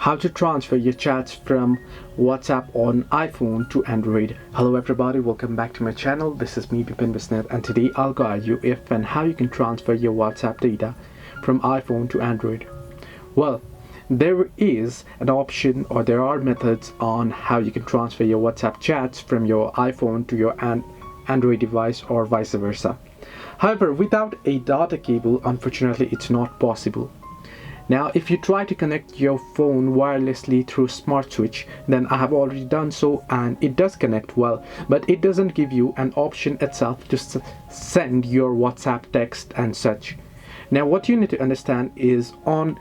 How to transfer your chats from WhatsApp on iPhone to Android. Hello everybody, welcome back to my channel. This is me Bipin Bisnet, and today I'll guide you if and how you can transfer your WhatsApp data from iPhone to Android. Well, there is an option, or there are methods on how you can transfer your WhatsApp chats from your iPhone to your Android device or vice versa. However, without a data cable, unfortunately it's not possible. Now, if you try to connect your phone wirelessly through smart switch, then I have already done so and it does connect well, but it doesn't give you an option itself to send your WhatsApp text and such. Now, what you need to understand is on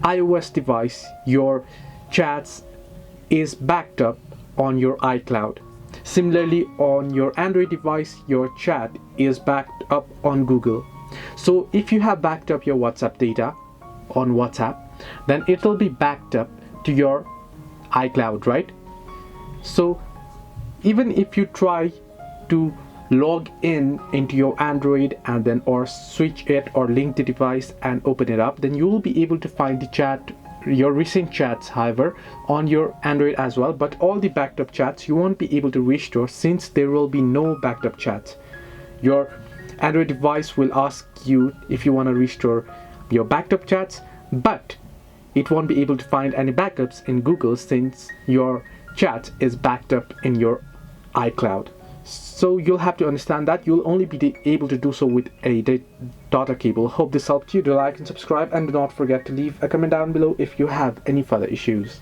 iOS device, your chats is backed up on your iCloud. Similarly, on your Android device, your chat is backed up on Google. So if you have backed up your WhatsApp data on WhatsApp, then it will be backed up to your iCloud, right? So even if you try to log in into your Android and then or switch it or link the device and open it up, then you will be able to find the chat, your recent chats, however, on your Android as well. But all the backed up chats you won't be able to restore, since there will be no backed up chats. Your Android device will ask you if you want to restore your backed up chats, but it won't be able to find any backups in Google since your chat is backed up in your iCloud. So you'll have to understand that you'll only be able to do so with a data cable. Hope this helped you. Do like and subscribe, and do not forget to leave a comment down below if you have any further issues.